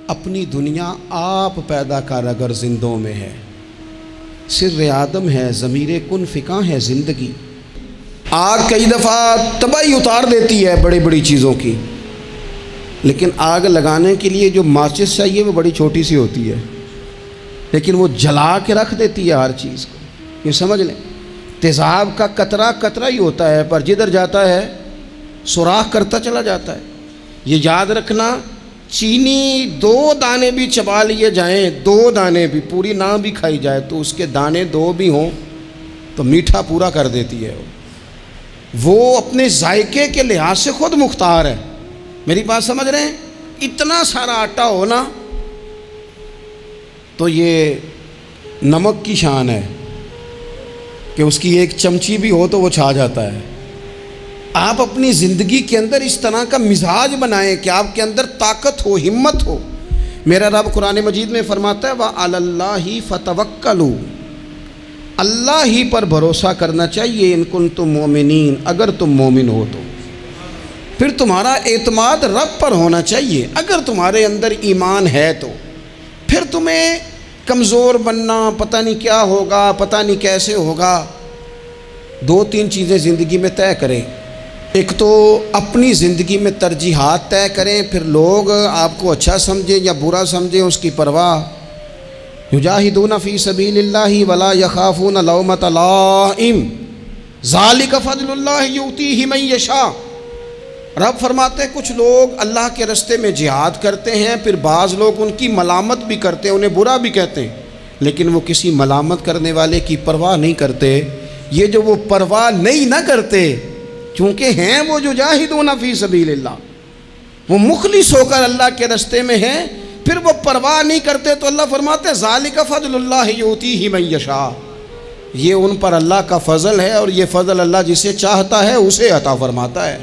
اپنی دنیا آپ پیدا کر اگر زندوں میں ہے، سر آدم ہے، ضمیر کن فکاں ہے زندگی۔ آگ کئی دفعہ تباہی اتار دیتی ہے بڑی بڑی چیزوں کی، لیکن آگ لگانے کے لیے جو ماچس چاہیے وہ بڑی چھوٹی سی ہوتی ہے، لیکن وہ جلا کے رکھ دیتی ہے ہر چیز کو۔ یہ سمجھ لیں، تیزاب کا قطرہ قطرہ ہی ہوتا ہے، پر جدھر جاتا ہے سوراخ کرتا چلا جاتا ہے۔ یہ یاد رکھنا، چینی 2 دانے بھی چبا لیے جائیں، 2 دانے بھی، پوری نہ بھی کھائی جائے تو اس کے دانے 2 بھی ہوں تو میٹھا پورا کر دیتی ہے۔ وہ اپنے ذائقے کے لحاظ سے خود مختار ہے۔ میری بات سمجھ رہے ہیں؟ اتنا سارا آٹا ہونا تو یہ نمک کی شان ہے کہ اس کی 1 چمچی بھی ہو تو وہ چھا جاتا ہے۔ آپ اپنی زندگی کے اندر اس طرح کا مزاج بنائیں کہ آپ کے اندر طاقت ہو، ہمت ہو۔ میرا رب قرآن مجید میں فرماتا ہے وَعَلَى اللَّهِ فَتَوَكَّلُوا، اللہ ہی پر بھروسہ کرنا چاہیے، ان کنتم مومنین، اگر تم مومن ہو تو۔ پھر تمہارا اعتماد رب پر ہونا چاہیے، اگر تمہارے اندر ایمان ہے تو۔ پھر تمہیں کمزور بننا، پتہ نہیں کیا ہوگا، پتہ نہیں کیسے ہوگا۔ 2-3 چیزیں زندگی میں طے کریں۔ ایک تو اپنی زندگی میں ترجیحات طے کریں، پھر لوگ آپ کو اچھا سمجھیں یا برا سمجھیں اس کی پرواہ۔ یجاہدون فی سبیل اللہ ولا یخافون لومۃ لائم ذالک فضل اللہ یؤتیہ من یشاء۔ رب فرماتے ہیں کچھ لوگ اللہ کے راستے میں جہاد کرتے ہیں، پھر بعض لوگ ان کی ملامت بھی کرتے ہیں، انہیں برا بھی کہتے ہیں، لیکن وہ کسی ملامت کرنے والے کی پرواہ نہیں کرتے۔ یہ جو وہ پرواہ نہیں نہ کرتے، چونکہ ہیں وہ جو جاہدون فی سبیل اللہ، وہ مخلص ہو کر اللہ کے راستے میں ہیں، پھر وہ پرواہ نہیں کرتے، تو اللہ فرماتے ہیں ذالک فضل اللہ یؤتیہ من یشاء، یہ ان پر اللہ کا فضل ہے، اور یہ فضل اللہ جسے چاہتا ہے اسے عطا فرماتا ہے۔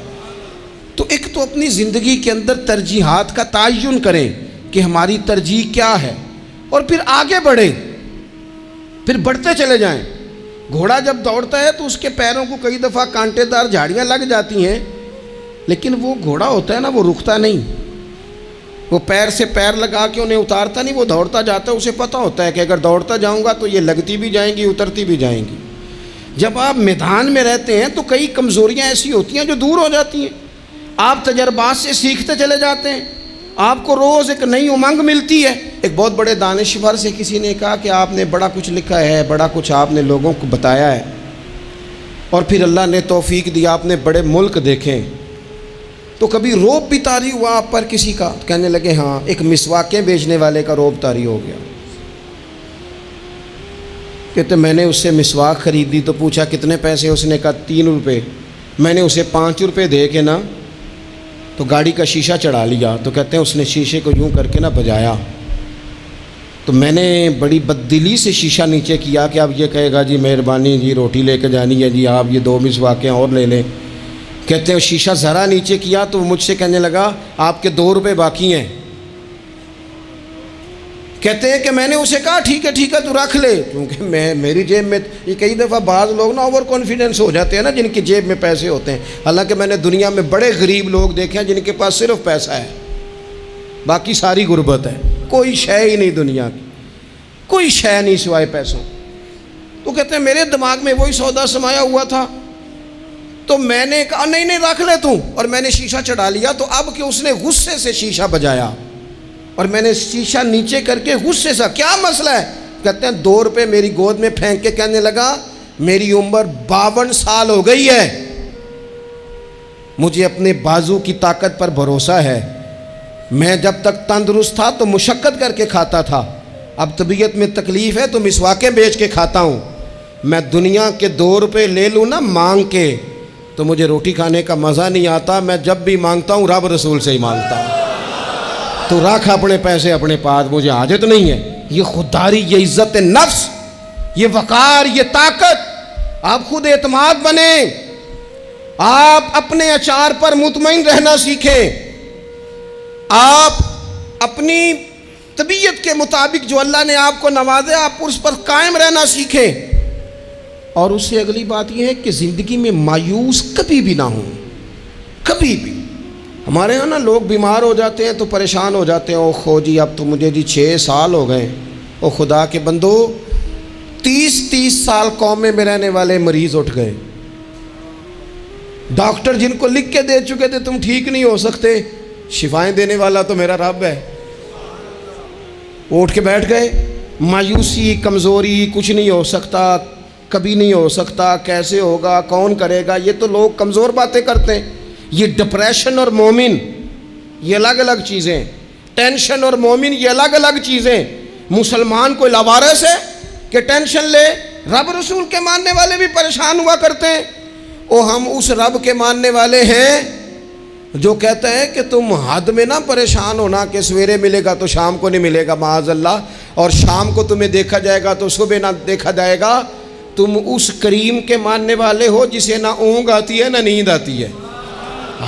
تو ایک تو اپنی زندگی کے اندر ترجیحات کا تعین کریں کہ ہماری ترجیح کیا ہے، اور پھر آگے بڑھیں، پھر بڑھتے چلے جائیں۔ گھوڑا جب دوڑتا ہے تو اس کے پیروں کو کئی دفعہ کانٹے دار جھاڑیاں لگ جاتی ہیں، لیکن وہ گھوڑا ہوتا ہے نا، وہ رکتا نہیں، وہ پیر سے پیر لگا کے انہیں اتارتا نہیں، وہ دوڑتا جاتا ہے۔ اسے پتہ ہوتا ہے کہ اگر دوڑتا جاؤں گا تو یہ لگتی بھی جائیں گی، اترتی بھی جائیں گی۔ جب آپ میدان میں رہتے ہیں تو کئی کمزوریاں ایسی ہوتی ہیں جو دور ہو جاتی ہیں، آپ تجربات سے سیکھتے چلے جاتے ہیں، آپ کو روز ایک نئی امنگ ملتی ہے۔ ایک بہت بڑے دانشور سے کسی نے کہا کہ آپ نے بڑا کچھ لکھا ہے، بڑا کچھ آپ نے لوگوں کو بتایا ہے، اور پھر اللہ نے توفیق دیا، آپ نے بڑے ملک دیکھیں، تو کبھی روب بھی طاری ہوا آپ پر کسی کا؟ کہنے لگے ہاں، ایک مسواکیں بیچنے والے کا روب طاری ہو گیا۔ کہتے میں نے اس سے مسواک خریدی تو پوچھا کتنے پیسے، اس نے کہا 3 روپے۔ میں نے اسے 5 روپے دے کے نا تو گاڑی کا شیشہ چڑھا لیا، تو کہتے ہیں اس نے شیشے کو یوں کر کے نا بجایا، تو میں نے بڑی بددلی سے شیشہ نیچے کیا کہ اب یہ کہے گا جی مہربانی جی روٹی لے کے جانی ہے جی، آپ یہ 2 مسواکیں اور لے لیں۔ کہتے ہیں شیشہ ذرا نیچے کیا تو مجھ سے کہنے لگا آپ کے 2 روپے باقی ہیں۔ کہتے ہیں کہ میں نے اسے کہا ٹھیک ہے تو رکھ لے، کیونکہ میری جیب میں، یہ کئی دفعہ بعض لوگ نا اوور کانفیڈنس ہو جاتے ہیں نا، جن کی جیب میں پیسے ہوتے ہیں۔ حالانکہ میں نے دنیا میں بڑے غریب لوگ دیکھے ہیں جن کے پاس صرف پیسہ ہے، باقی ساری غربت ہے، کوئی شے ہی نہیں دنیا کی، کوئی شے نہیں سوائے پیسوں۔ تو کہتے ہیں میرے دماغ میں وہی سودا سمایا ہوا تھا، تو میں نے کہا نہیں رکھ لے تو، اور میں نے شیشہ چڑھا لیا۔ تو اب کہ اس نے غصے سے شیشہ بجایا اور میں نے شیشہ نیچے کر کے غصے سے، کیا مسئلہ ہے؟ کہتے ہیں 2 روپے میری گود میں پھینک کے کہنے لگا میری عمر 52 سال ہو گئی ہے، مجھے اپنے بازو کی طاقت پر بھروسہ ہے، میں جب تک تندرست تھا تو مشقت کر کے کھاتا تھا، اب طبیعت میں تکلیف ہے تو مسواکیں بیچ کے کھاتا ہوں، میں دنیا کے 2 روپے لے لوں نا مانگ کے تو مجھے روٹی کھانے کا مزہ نہیں آتا، میں جب بھی مانگتا ہوں رب رسول سے ہی مانگتا ہوں، تو رکھ اپنے پیسے اپنے پاس، مجھے حاجت نہیں ہے۔ یہ خودداری، یہ عزت نفس، یہ وقار، یہ طاقت، آپ خود اعتماد بنیں، آپ اپنے اچار پر مطمئن رہنا سیکھیں، آپ اپنی طبیعت کے مطابق جو اللہ نے آپ کو نوازے آپ اس پر قائم رہنا سیکھیں۔ اور اس سے اگلی بات یہ ہے کہ زندگی میں مایوس کبھی بھی نہ ہوں، کبھی بھی۔ ہمارے یہاں نا لوگ بیمار ہو جاتے ہیں تو پریشان ہو جاتے ہیں، او خو جی اب تو مجھے جی 6 سال ہو گئے۔ او خدا کے بندو، 30 سال قومے میں رہنے والے مریض اٹھ گئے، ڈاکٹر جن کو لکھ کے دے چکے تھے تم ٹھیک نہیں ہو سکتے، شفائیں دینے والا تو میرا رب ہے، وہ اٹھ کے بیٹھ گئے۔ مایوسی، کمزوری، کچھ نہیں ہو سکتا، کبھی نہیں ہو سکتا، کیسے ہوگا، کون کرے گا، یہ تو لوگ کمزور باتیں کرتے ہیں۔ یہ ڈپریشن اور مومن یہ الگ الگ چیزیں، ٹینشن اور مومن یہ الگ الگ چیزیں۔ مسلمان کوئی لاوارث ہے کہ ٹینشن لے؟ رب رسول کے ماننے والے بھی پریشان ہوا کرتے ہیں۔ اور ہم اس رب کے ماننے والے ہیں جو کہتا ہے کہ تم حد میں نہ پریشان ہونا کہ سویرے ملے گا تو شام کو نہیں ملے گا معاذ اللہ، اور شام کو تمہیں دیکھا جائے گا تو صبح نہ دیکھا جائے گا۔ تم اس کریم کے ماننے والے ہو جسے نہ اونگ آتی ہے نہ نیند آتی ہے،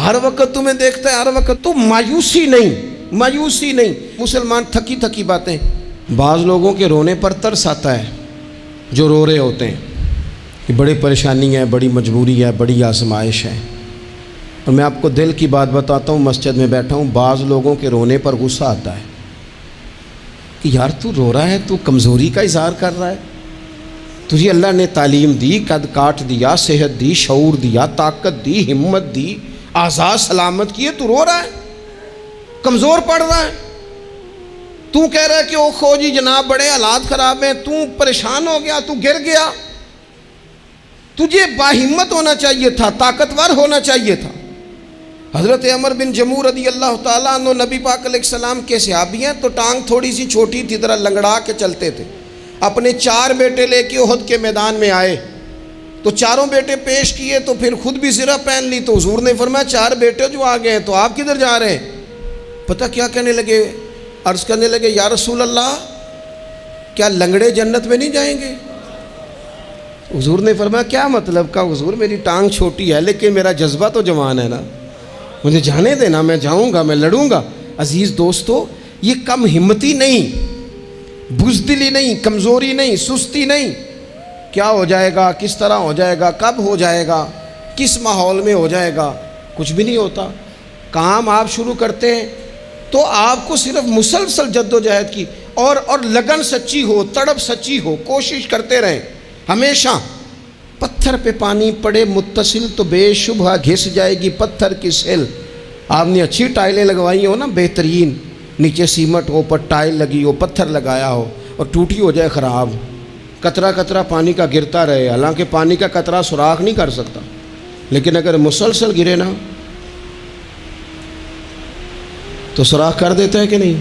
ہر وقت تمہیں دیکھتا ہے، ہر وقت۔ تو مایوسی نہیں۔ مسلمان تھکی تھکی باتیں۔ بعض لوگوں کے رونے پر ترس آتا ہے جو رو رہے ہوتے ہیں کہ بڑی پریشانی ہے، بڑی مجبوری ہے، بڑی آزمائش ہے۔ اور میں آپ کو دل کی بات بتاتا ہوں، مسجد میں بیٹھا ہوں، بعض لوگوں کے رونے پر غصہ آتا ہے کہ یار تو رو رہا ہے، تو کمزوری کا اظہار کر رہا ہے، تجھے اللہ نے تعلیم دی، قد کاٹ دیا، صحت دی، شعور دیا، طاقت دی، ہمت دی، آزاد سلامت کیے، تو رو رہا ہے، کمزور پڑ رہا ہے۔ تو کہہ رہا ہے کہ او خو جی جناب بڑے حالات خراب ہیں، تو پریشان ہو گیا، تو گر گیا۔ تجھے باہمت ہونا چاہیے تھا، طاقتور ہونا چاہیے تھا۔ حضرت عمر بن جموح رضی اللہ تعالیٰ عنہ نبی پاک علیہ السلام کے صحابی ہیں، تو ٹانگ تھوڑی سی چھوٹی تھی، ذرا لنگڑا کے چلتے تھے۔ اپنے 4 بیٹے لے کے احد کے میدان میں آئے تو چاروں بیٹے پیش کیے، تو پھر خود بھی زرہ پہن لی، تو حضور نے فرمایا 4 بیٹے جو آ گئے ہیں تو آپ کدھر جا رہے ہیں؟ پتہ کیا کہنے لگے؟ عرض کرنے لگے یا رسول اللہ کیا لنگڑے جنت میں نہیں جائیں گے؟ حضور نے فرمایا کیا مطلب کا حضور، میری ٹانگ چھوٹی ہے لیکن میرا جذبہ تو جوان ہے نا، مجھے جانے دینا، میں جاؤں گا، میں لڑوں گا۔ عزیز دوستو، یہ کم ہمتی نہیں، بزدلی نہیں، کمزوری نہیں، سستی نہیں۔ کیا ہو جائے گا، کس طرح ہو جائے گا، کب ہو جائے گا، کس ماحول میں ہو جائے گا، کچھ بھی نہیں ہوتا۔ کام آپ شروع کرتے ہیں تو آپ کو صرف مسلسل جد و جہد کی اور لگن سچی ہو، تڑپ سچی ہو، کوشش کرتے رہیں ہمیشہ۔ پتھر پہ پانی پڑے متصل تو بے شبہ گھس جائے گی پتھر کی سیل۔ آپ نے اچھی ٹائلیں لگوائی ہو نا، بہترین، نیچے سیمٹ ہو، اوپر ٹائل لگی ہو، پتھر لگایا ہو، اور ٹوٹی ہو جائے خراب، قطرہ قطرہ پانی کا گرتا رہے، حالانکہ پانی کا قطرہ سوراخ نہیں کر سکتا، لیکن اگر مسلسل گرے نا تو سوراخ کر دیتا ہے کہ نہیں؟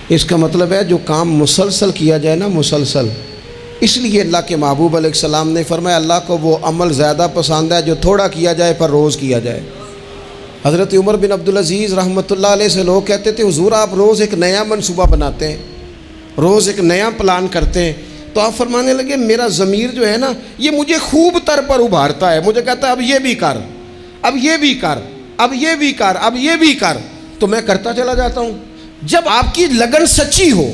اس کا مطلب ہے جو کام مسلسل کیا جائے نا، مسلسل۔ اس لیے اللہ کے محبوب علیہ السلام نے فرمایا اللہ کو وہ عمل زیادہ پسند ہے جو تھوڑا کیا جائے پر روز کیا جائے۔ حضرت عمر بن عبدالعزیز رحمۃ اللہ علیہ سے لوگ کہتے تھے حضور آپ روز ایک نیا منصوبہ بناتے ہیں، روز ایک نیا پلان کرتے ہیں، تو آپ فرمانے لگے میرا ضمیر جو ہے نا یہ مجھے خوب تر پر ابھارتا ہے، مجھے کہتا ہے اب یہ بھی کر، اب یہ بھی کر، اب یہ بھی کر، اب یہ بھی کر، تو میں کرتا چلا جاتا ہوں۔ جب آپ کی لگن سچی ہو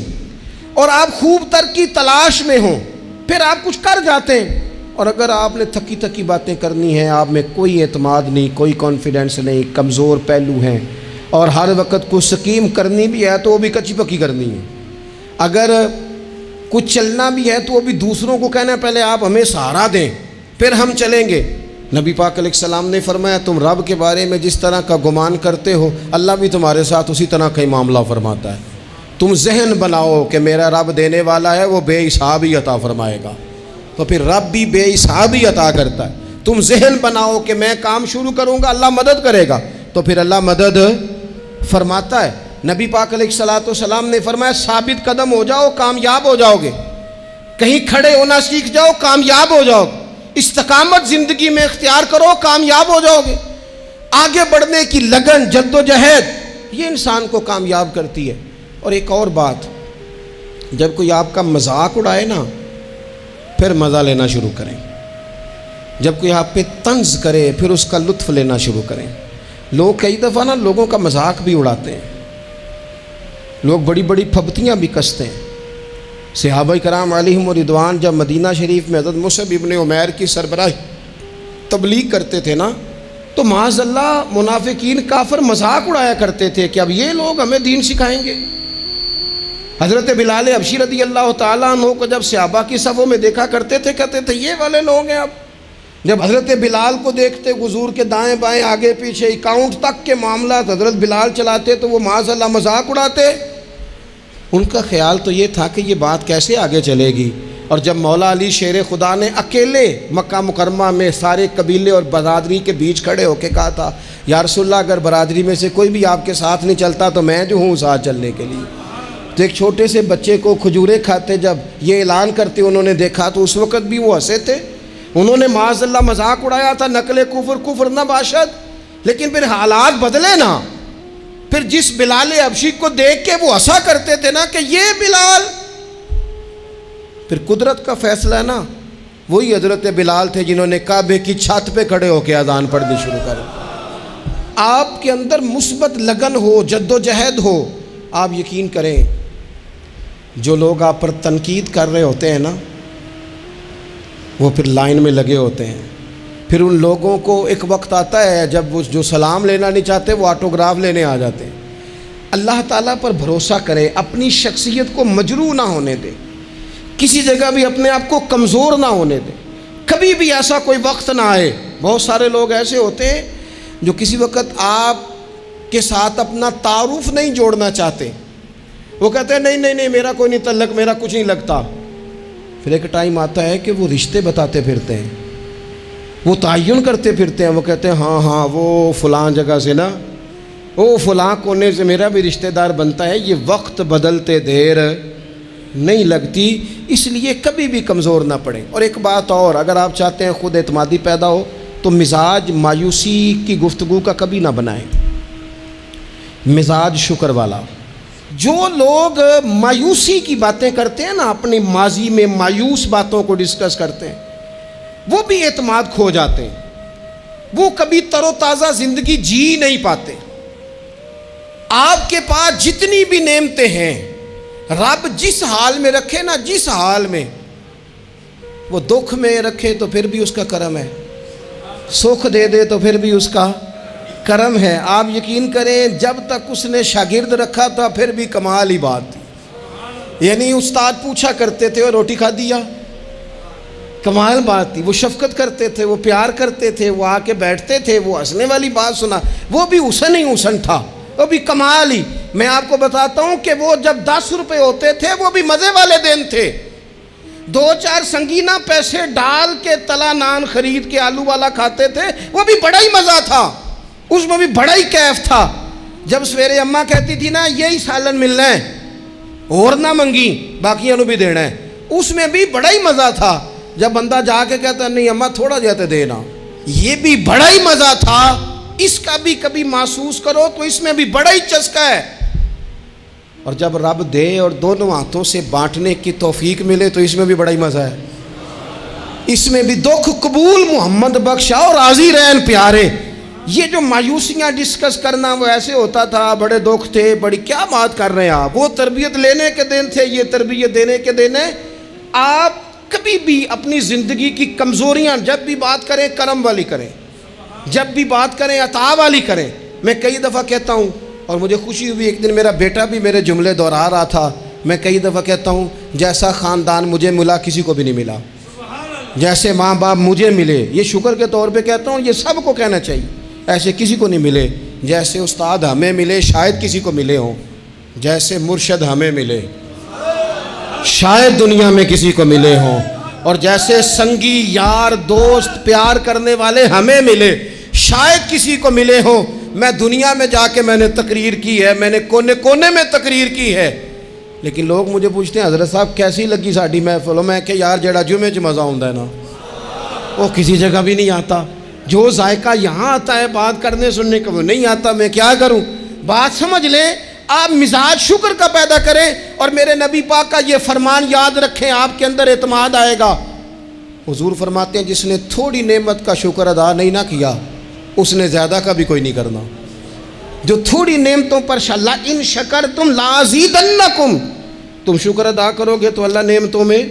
اور آپ خوب تر کی تلاش میں ہوں پھر آپ کچھ کر جاتے ہیں۔ اور اگر آپ نے تھکی تھکی باتیں کرنی ہیں، آپ میں کوئی اعتماد نہیں، کوئی کانفیڈنس نہیں، کمزور پہلو ہیں، اور ہر وقت کچھ سکیم کرنی بھی ہے تو وہ بھی کچی پکی کرنی ہے، اگر کچھ چلنا بھی ہے تو وہ بھی دوسروں کو کہنا ہے پہلے آپ ہمیں سہارا دیں پھر ہم چلیں گے۔ نبی پاک علیہ السلام نے فرمایا تم رب کے بارے میں جس طرح کا گمان کرتے ہو اللہ بھی تمہارے ساتھ اسی طرح کا ہی معاملہ فرماتا ہے۔ تم ذہن بناؤ کہ میرا رب دینے والا ہے، وہ بے حساب ہی عطا فرمائے گا، تو پھر رب بھی بے حساب ہی عطا کرتا ہے۔ تم ذہن بناؤ کہ میں کام شروع کروں گا اللہ مدد کرے گا، تو پھر اللہ مدد فرماتا ہے۔ نبی پاک علیہ السلام نے فرمایا ثابت قدم ہو جاؤ کامیاب ہو جاؤ گے، کہیں کھڑے ہونا سیکھ جاؤ کامیاب ہو جاؤ گے، استقامت زندگی میں اختیار کرو کامیاب ہو جاؤ گے۔ آگے بڑھنے کی لگن، جد و جہد، یہ انسان کو کامیاب کرتی ہے۔ اور ایک اور بات، جب کوئی آپ کا مذاق اڑائے نا پھر مزہ لینا شروع کریں، جب کوئی آپ پہ طنز کرے پھر اس کا لطف لینا شروع کریں۔ لوگ کئی دفعہ نا لوگوں کا مذاق بھی اڑاتے ہیں، لوگ بڑی بڑی پھبتیاں بھی کستے ہیں۔ صحابہ کرام علیہم رضوان جب مدینہ شریف میں حضرت مصعب ابن عمیر کی سربراہی تبلیغ کرتے تھے نا تو معاذ اللہ منافقین کافر مذاق اڑایا کرتے تھے کہ اب یہ لوگ ہمیں دین سکھائیں گے۔ حضرت بلال حبشی رضی اللہ تعالیٰ عنہ کو جب صحابہ کی صفوں میں دیکھا کرتے تھے کہتے تھے یہ والے لوگ ہیں۔ اب جب حضرت بلال کو دیکھتے حضور کے دائیں بائیں آگے پیچھے اکاؤنٹ تک کے معاملات حضرت بلال چلاتے تو وہ معاذ اللہ مذاق اڑاتے۔ ان کا خیال تو یہ تھا کہ یہ بات کیسے آگے چلے گی، اور جب مولا علی شیر خدا نے اکیلے مکہ مکرمہ میں سارے قبیلے اور برادری کے بیچ کھڑے ہو کے کہا تھا یا رسول اللہ اگر برادری میں سے کوئی بھی آپ کے ساتھ نہیں چلتا تو میں جو ہوں ساتھ چلنے کے لیے، تو ایک چھوٹے سے بچے کو کھجورے کھاتے جب یہ اعلان کرتے انہوں نے دیکھا تو اس وقت بھی وہ ہنسے تھے۔ انہوں نے معاذ اللہ مذاق اڑایا تھا نقل کفر نہ باشد، لیکن پھر حالات بدلے نا، پھر جس بلال حبشی کو دیکھ کے وہ ہنسا کرتے تھے نا کہ یہ بلال، پھر قدرت کا فیصلہ ہے نا، وہی حضرت بلال تھے جنہوں نے کعبے کی چھت پہ کھڑے ہو کے اذان پڑھنی شروع کر۔ آپ کے اندر مثبت لگن ہو، جد و جہد ہو، آپ یقین کریں جو لوگ آپ پر تنقید کر رہے ہوتے ہیں نا وہ پھر لائن میں لگے ہوتے ہیں۔ پھر ان لوگوں کو ایک وقت آتا ہے جب وہ جو سلام لینا نہیں چاہتے وہ آٹوگراف لینے آ جاتے ہیں۔ اللہ تعالیٰ پر بھروسہ کرے، اپنی شخصیت کو مجروح نہ ہونے دے، کسی جگہ بھی اپنے آپ کو کمزور نہ ہونے دے، کبھی بھی ایسا کوئی وقت نہ آئے۔ بہت سارے لوگ ایسے ہوتے ہیں جو کسی وقت آپ کے ساتھ اپنا تعارف نہیں جوڑنا چاہتے، وہ کہتے ہیں نہیں میرا کوئی نہیں تعلق، میرا کچھ نہیں لگتا۔ پھر ایک ٹائم آتا ہے کہ وہ رشتے بتاتے پھرتے ہیں، وہ تعین کرتے پھرتے ہیں، وہ کہتے ہیں ہاں وہ فلاں جگہ سے نا، وہ فلاں کونے سے میرا بھی رشتہ دار بنتا ہے۔ یہ وقت بدلتے دیر نہیں لگتی، اس لیے کبھی بھی کمزور نہ پڑیں۔ اور ایک بات اور، اگر آپ چاہتے ہیں خود اعتمادی پیدا ہو تو مزاج مایوسی کی گفتگو کا کبھی نہ بنائیں، مزاج شکر والا۔ جو لوگ مایوسی کی باتیں کرتے ہیں نا، اپنے ماضی میں مایوس باتوں کو ڈسکس کرتے ہیں، وہ بھی اعتماد کھو جاتے ہیں، وہ کبھی تر و تازہ زندگی جی نہیں پاتے۔ آپ کے پاس جتنی بھی نعمتیں ہیں، رب جس حال میں رکھے نا، جس حال میں وہ دکھ میں رکھے تو پھر بھی اس کا کرم ہے، سکھ دے دے تو پھر بھی اس کا کرم ہے۔ آپ یقین کریں جب تک اس نے شاگرد رکھا تھا پھر بھی کمال ہی بات تھی، یعنی استاد پوچھا کرتے تھے اور روٹی کھا دیا، کمال بات تھی۔ وہ شفقت کرتے تھے، وہ پیار کرتے تھے، وہ آ کے بیٹھتے تھے، وہ ہنسنے والی بات سنا، وہ بھی حسن ہی حسن تھا، وہ بھی کمال ہی۔ میں آپ کو بتاتا ہوں کہ وہ جب 10 روپے ہوتے تھے وہ بھی مزے والے دن تھے، 2-4 سنگینہ پیسے ڈال کے تلا نان خرید کے آلو والا کھاتے تھے، وہ بھی بڑا ہی مزہ تھا، اس میں بھی بڑا ہی کیف تھا۔ جب سویرے اماں کہتی تھی نا یہی سالن ملنا ہے اور نہ منگی باقیوں بھی دینا ہے، اس میں بھی بڑا ہی مزہ تھا۔ جب بندہ جا کے کہتا نہیں اماں تھوڑا جاتے دینا، یہ بھی بڑا ہی مزہ تھا۔ اس کا بھی کبھی محسوس کرو تو اس میں بھی بڑا ہی چسکا ہے۔ اور جب رب دے اور دونوں ہاتھوں سے بانٹنے کی توفیق ملے تو اس میں بھی بڑا ہی مزہ ہے، اس میں بھی دکھ قبول محمد بخشا اور راضی رہن پیارے۔ یہ جو مایوسیاں ڈسکس کرنا وہ ایسے ہوتا تھا، بڑے دکھ تھے، بڑی کیا بات کر رہے ہیں آپ، وہ تربیت لینے کے دن تھے، یہ تربیت دینے کے دن ہے۔ آپ کبھی بھی اپنی زندگی کی کمزوریاں جب بھی بات کریں کرم والی کریں، جب بھی بات کریں عطا والی کریں۔ میں کئی دفعہ کہتا ہوں اور مجھے خوشی ہوئی، ایک دن میرا بیٹا بھی میرے جملے دہرا رہا تھا، میں کئی دفعہ کہتا ہوں جیسا خاندان مجھے ملا کسی کو بھی نہیں ملا، جیسے ماں باپ مجھے ملے، یہ شکر کے طور پہ کہتا ہوں، یہ سب کو کہنا چاہیے، ایسے کسی کو نہیں ملے۔ جیسے استاد ہمیں ملے شاید کسی کو ملے ہوں، جیسے مرشد ہمیں ملے شاید دنیا میں کسی کو ملے ہوں، اور جیسے سنگی یار دوست پیار کرنے والے ہمیں ملے شاید کسی کو ملے ہوں۔ میں دنیا میں جا کے میں نے تقریر کی ہے، میں نے کونے کونے میں تقریر کی ہے، لیکن لوگ مجھے پوچھتے ہیں حضرت صاحب کیسی لگی ساڈی محفل؟ میں کہ یار جڑا جمعے چ مزہ آتا ہے نا وہ کسی جگہ بھی نہیں آتا، جو ذائقہ یہاں آتا ہے بات کرنے سننے کا وہ نہیں آتا۔ میں کیا کروں؟ بات سمجھ لیں، آپ مزاج شکر کا پیدا کریں، اور میرے نبی پاک کا یہ فرمان یاد رکھیں، آپ کے اندر اعتماد آئے گا۔ حضور فرماتے ہیں جس نے تھوڑی نعمت کا شکر ادا نہیں نہ کیا اس نے زیادہ کا بھی کوئی نہیں کرنا۔ جو تھوڑی نعمتوں پر ان شکرتم لازیدنکم، تم شکر ادا کرو گے تو اللہ نعمتوں میں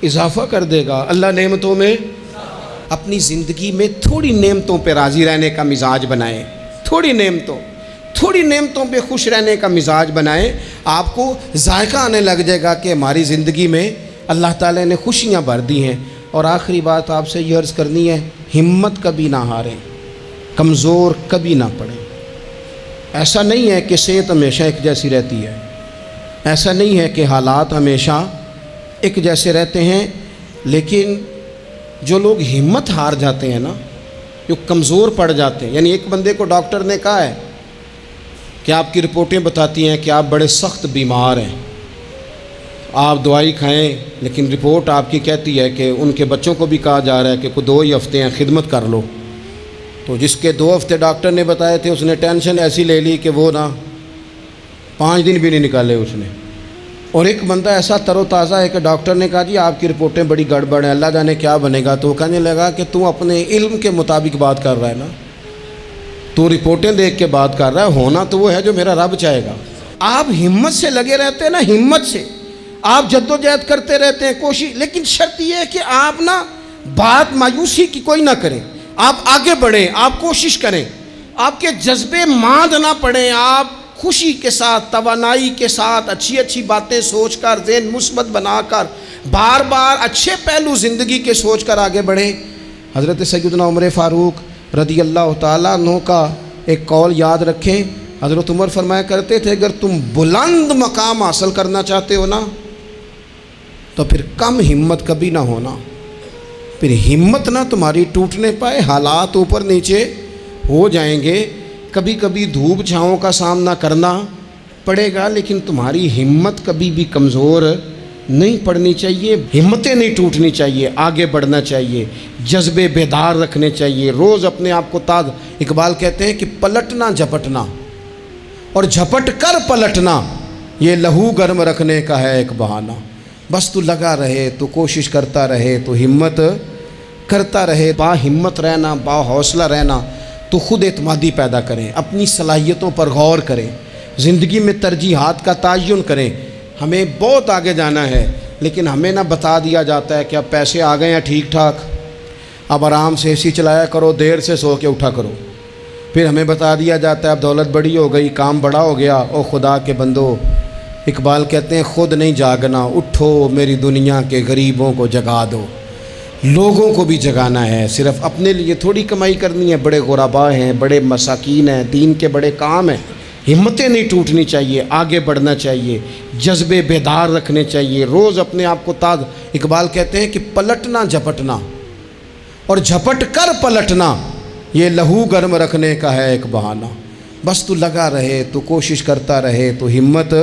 اضافہ کر دے گا، اللہ نعمتوں میں۔ اپنی زندگی میں تھوڑی نعمتوں پہ راضی رہنے کا مزاج بنائیں، تھوڑی نعمتوں پہ خوش رہنے کا مزاج بنائیں. آپ کو ذائقہ آنے لگ جائے گا کہ ہماری زندگی میں اللہ تعالیٰ نے خوشیاں بھر دی ہیں. اور آخری بات آپ سے یہ عرض کرنی ہے، ہمت کبھی نہ ہاریں، کمزور کبھی نہ پڑیں. ایسا نہیں ہے کہ صحت ہمیشہ ایک جیسی رہتی ہے، ایسا نہیں ہے کہ حالات ہمیشہ ایک جیسے رہتے ہیں، لیکن جو لوگ ہمت ہار جاتے ہیں نا، جو کمزور پڑ جاتے ہیں، یعنی ایک بندے کو ڈاکٹر نے کہا ہے کہ آپ کی رپورٹیں بتاتی ہیں کہ آپ بڑے سخت بیمار ہیں، آپ دوائی کھائیں، لیکن رپورٹ آپ کی کہتی ہے کہ ان کے بچوں کو بھی کہا جا رہا ہے کہ کوئی 2 ہی ہفتے ہیں خدمت کر لو. تو جس کے 2 ہفتے ڈاکٹر نے بتائے تھے، اس نے ٹینشن ایسی لے لی کہ وہ 5 دن بھی نہیں نکالے اس نے. اور ایک بندہ ایسا تر و تازہ ہے کہ ڈاکٹر نے کہا جی آپ کی رپورٹیں بڑی گڑبڑ ہیں، اللہ جانے کیا بنے گا. تو وہ کہنے لگا کہ تو اپنے علم کے مطابق بات کر رہا ہے نا، تو رپورٹیں دیکھ کے بات کر رہا ہے، ہونا تو وہ ہے جو میرا رب چاہے گا. آپ ہمت سے لگے رہتے ہیں نا، ہمت سے آپ جدوجہد کرتے رہتے ہیں، کوشش، لیکن شرط یہ ہے کہ آپ بات مایوسی کی کوئی نہ کریں، آپ آگے بڑھیں، آپ کوشش کریں، آپ کے جذبے ماند نہ پڑیں، آپ خوشی کے ساتھ، توانائی کے ساتھ، اچھی باتیں سوچ کر، ذہن مثبت بنا کر، بار بار اچھے پہلو زندگی کے سوچ کر آگے بڑھیں. حضرت سیدنا عمر فاروق رضی اللہ تعالیٰ عنہ کا ایک قول یاد رکھیں. حضرت عمر فرمایا کرتے تھے، اگر تم بلند مقام حاصل کرنا چاہتے ہو نا، تو پھر کم ہمت کبھی نہ ہونا، پھر ہمت نہ تمہاری ٹوٹنے پائے. حالات اوپر نیچے ہو جائیں گے، کبھی کبھی دھوپ چھاؤں کا سامنا کرنا پڑے گا، لیکن تمہاری ہمت کبھی بھی کمزور نہیں پڑنی چاہیے، ہمتیں نہیں ٹوٹنی چاہیے، آگے بڑھنا چاہیے، جذبے بیدار رکھنے چاہیے، روز اپنے آپ کو تازہ. اقبال کہتے ہیں کہ پلٹنا جھپٹنا اور جھپٹ کر پلٹنا، یہ لہو گرم رکھنے کا ہے ایک بہانہ. بس تو لگا رہے، تو کوشش کرتا رہے، تو ہمت کرتا رہے، با ہمت رہنا، با حوصلہ رہنا، تو خود اعتمادی پیدا کریں، اپنی صلاحیتوں پر غور کریں، زندگی میں ترجیحات کا تعین کریں. ہمیں بہت آگے جانا ہے، لیکن ہمیں نہ بتا دیا جاتا ہے کہ اب پیسے آ گئے ہیں ٹھیک ٹھاک، اب آرام سے اے سی چلایا کرو، دیر سے سو کے اٹھا کرو. پھر ہمیں بتا دیا جاتا ہے اب دولت بڑی ہو گئی، کام بڑا ہو گیا. او خدا کے بندو، اقبال کہتے ہیں خود نہیں جاگنا، اٹھو میری دنیا کے غریبوں کو جگا دو. لوگوں کو بھی جگانا ہے، صرف اپنے لیے تھوڑی کمائی کرنی ہے. بڑے غربا ہیں، بڑے مساکین ہیں، دین کے بڑے کام ہیں. ہمتیں نہیں ٹوٹنی چاہیے، آگے بڑھنا چاہیے، جذبے بیدار رکھنے چاہیے، روز اپنے آپ کو تازہ. اقبال کہتے ہیں کہ پلٹنا جھپٹنا اور جھپٹ کر پلٹنا، یہ لہو گرم رکھنے کا ہے ایک بہانہ. بس تو لگا رہے، تو کوشش کرتا رہے، تو ہمت